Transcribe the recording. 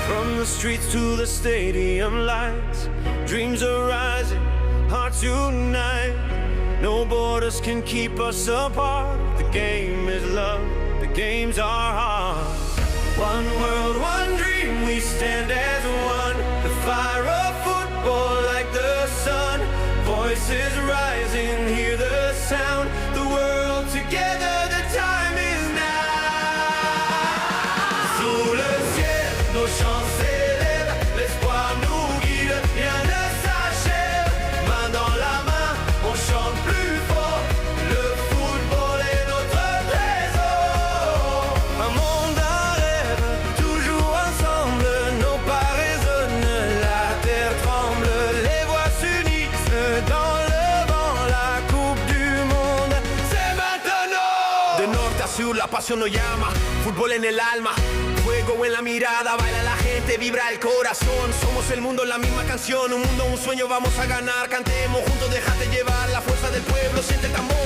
From the streets to the stadium lights, dreams are rising, hearts unite. No borders can keep us apart. The game is love, the game's our heart. One world, one dream, we stand as one. The fire of football like the sun. Voices rising, hear the sound. The world together, the time is now. Sous le ciel, nos chants s'élèvent. L'espoir nous guide, rien ne s'achève. Main dans la main, on chante plus fort. Le football est notre trésor. Un monde, un rêve, toujours ensemble. Nos pas résonnent, la terre tremble. Les voix s'unissent dans le vent. La coupe du monde, c'est maintenant. De norte a sur la pasión nos llama, fútbol en el alma, fuego en la mirada, baila la gente, vibra el corazón. Somos el mundo, la misma canción, un mundo, un sueño, vamos a ganar. Cantemos juntos, déjate llevar, la fuerza del pueblo, siente el tambor.